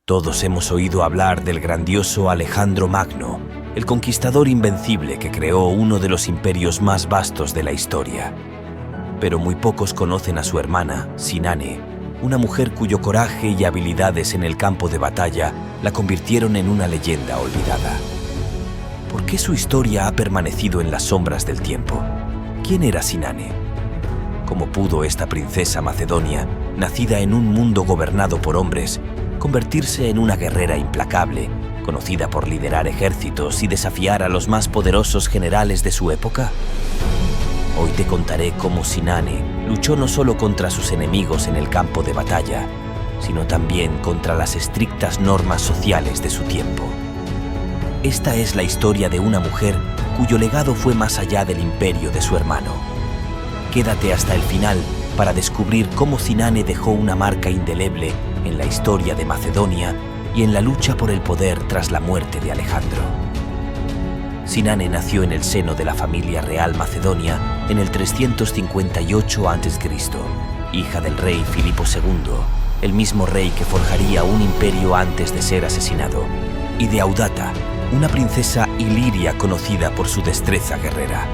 Todos hemos oído hablar del grandioso Alejandro Magno, el conquistador invencible que creó uno de los imperios más vastos de la historia. Pero muy pocos conocen a su hermana, Sinane, una mujer cuyo coraje y habilidades en el campo de batalla la convirtieron en una leyenda olvidada. ¿Por qué su historia ha permanecido en las sombras del tiempo? ¿Quién era Sinane? ¿Cómo pudo esta princesa macedonia, nacida en un mundo gobernado por hombres, convertirse en una guerrera implacable, conocida por liderar ejércitos y desafiar a los más poderosos generales de su época? Hoy te contaré cómo Sinane luchó no solo contra sus enemigos en el campo de batalla, sino también contra las estrictas normas sociales de su tiempo. Esta es la historia de una mujer cuyo legado fue más allá del imperio de su hermano. Quédate hasta el final para descubrir cómo Sinane dejó una marca indeleble en la historia de Macedonia y en la lucha por el poder tras la muerte de Alejandro. Sinane nació en el seno de la familia real macedonia en el 358 a.C., hija del rey Filipo II, el mismo rey que forjaría un imperio antes de ser asesinado, y de Audata, una princesa iliria conocida por su destreza guerrera.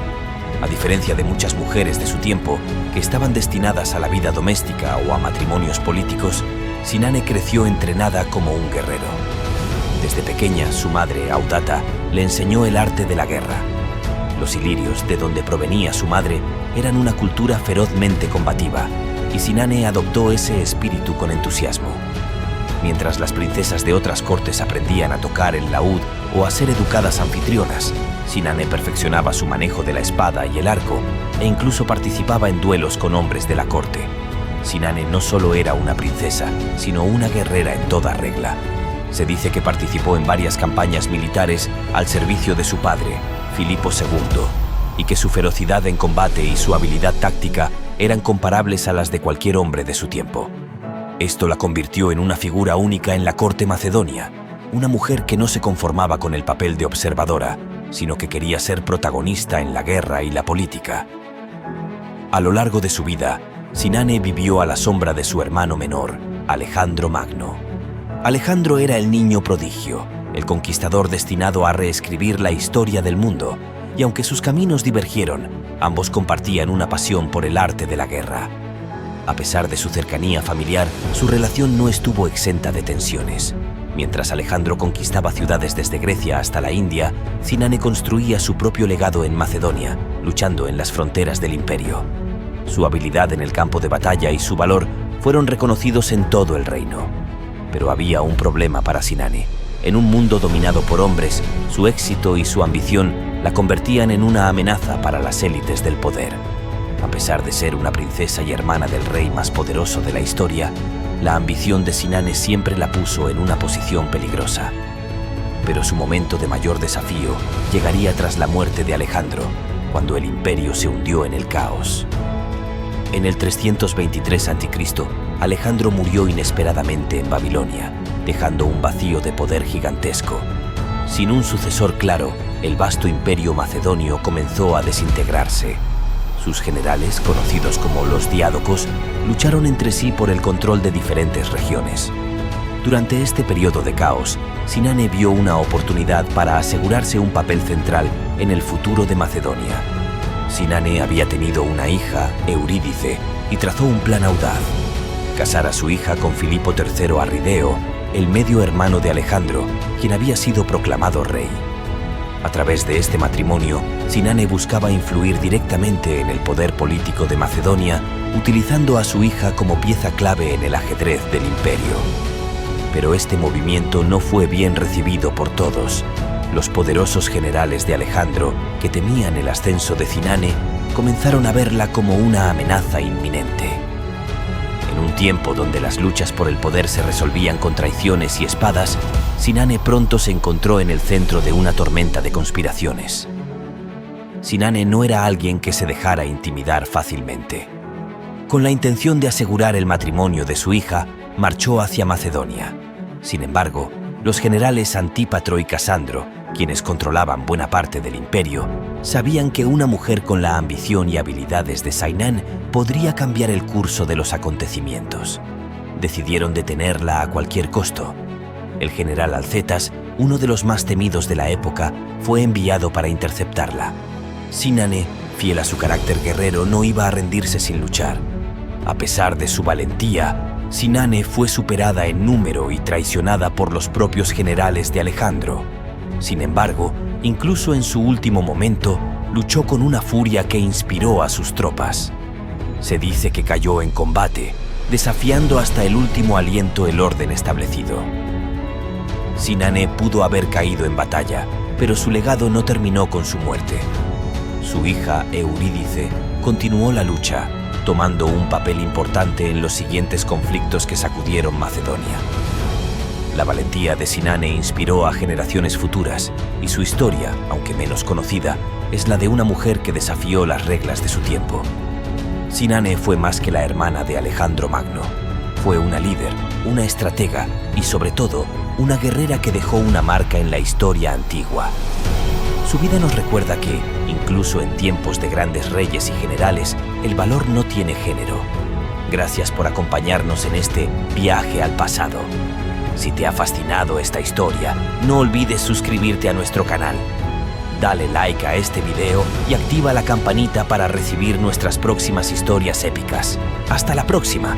A diferencia de muchas mujeres de su tiempo que estaban destinadas a la vida doméstica o a matrimonios políticos, Sinane creció entrenada como un guerrero. Desde pequeña, su madre, Audata, le enseñó el arte de la guerra. Los ilirios, de donde provenía su madre, eran una cultura ferozmente combativa, y Sinane adoptó ese espíritu con entusiasmo. Mientras las princesas de otras cortes aprendían a tocar el laúd o a ser educadas anfitrionas, Sinane perfeccionaba su manejo de la espada y el arco e incluso participaba en duelos con hombres de la corte. Sinane no solo era una princesa, sino una guerrera en toda regla. Se dice que participó en varias campañas militares al servicio de su padre, Filipo II, y que su ferocidad en combate y su habilidad táctica eran comparables a las de cualquier hombre de su tiempo. Esto la convirtió en una figura única en la corte macedonia, una mujer que no se conformaba con el papel de observadora, sino que quería ser protagonista en la guerra y la política. A lo largo de su vida, Sinane vivió a la sombra de su hermano menor, Alejandro Magno. Alejandro era el niño prodigio, el conquistador destinado a reescribir la historia del mundo, y aunque sus caminos divergieron, ambos compartían una pasión por el arte de la guerra. A pesar de su cercanía familiar, su relación no estuvo exenta de tensiones. Mientras Alejandro conquistaba ciudades desde Grecia hasta la India, Sinane construía su propio legado en Macedonia, luchando en las fronteras del imperio. Su habilidad en el campo de batalla y su valor fueron reconocidos en todo el reino. Pero había un problema para Sinane. En un mundo dominado por hombres, su éxito y su ambición la convertían en una amenaza para las élites del poder. A pesar de ser una princesa y hermana del rey más poderoso de la historia, la ambición de Sinane siempre la puso en una posición peligrosa. Pero su momento de mayor desafío llegaría tras la muerte de Alejandro, cuando el imperio se hundió en el caos. En el 323 a.C., Alejandro murió inesperadamente en Babilonia, dejando un vacío de poder gigantesco. Sin un sucesor claro, el vasto imperio macedonio comenzó a desintegrarse. Sus generales, conocidos como los diádocos, lucharon entre sí por el control de diferentes regiones. Durante este periodo de caos, Sinane vio una oportunidad para asegurarse un papel central en el futuro de Macedonia. Sinane había tenido una hija, Eurídice, y trazó un plan audaz: casar a su hija con Filipo III Arrideo, el medio hermano de Alejandro, quien había sido proclamado rey. A través de este matrimonio, Sinane buscaba influir directamente en el poder político de Macedonia, utilizando a su hija como pieza clave en el ajedrez del imperio. Pero este movimiento no fue bien recibido por todos. Los poderosos generales de Alejandro, que temían el ascenso de Sinane, comenzaron a verla como una amenaza inminente. En un tiempo donde las luchas por el poder se resolvían con traiciones y espadas, Sinane pronto se encontró en el centro de una tormenta de conspiraciones. Sinane no era alguien que se dejara intimidar fácilmente. Con la intención de asegurar el matrimonio de su hija, marchó hacia Macedonia. Sin embargo, los generales Antípatro y Casandro, quienes controlaban buena parte del imperio, sabían que una mujer con la ambición y habilidades de Sinane podría cambiar el curso de los acontecimientos. Decidieron detenerla a cualquier costo. El general Alcetas, uno de los más temidos de la época, fue enviado para interceptarla. Sinane, fiel a su carácter guerrero, no iba a rendirse sin luchar. A pesar de su valentía, Sinane fue superada en número y traicionada por los propios generales de Alejandro. Sin embargo, incluso en su último momento, luchó con una furia que inspiró a sus tropas. Se dice que cayó en combate, desafiando hasta el último aliento el orden establecido. Sinane pudo haber caído en batalla, pero su legado no terminó con su muerte. Su hija, Eurídice, continuó la lucha, tomando un papel importante en los siguientes conflictos que sacudieron Macedonia. La valentía de Sinane inspiró a generaciones futuras, y su historia, aunque menos conocida, es la de una mujer que desafió las reglas de su tiempo. Sinane fue más que la hermana de Alejandro Magno. Fue una líder, una estratega y, sobre todo, una guerrera que dejó una marca en la historia antigua. Su vida nos recuerda que, incluso en tiempos de grandes reyes y generales, el valor no tiene género. Gracias por acompañarnos en este viaje al pasado. Si te ha fascinado esta historia, no olvides suscribirte a nuestro canal. Dale like a este video y activa la campanita para recibir nuestras próximas historias épicas. ¡Hasta la próxima!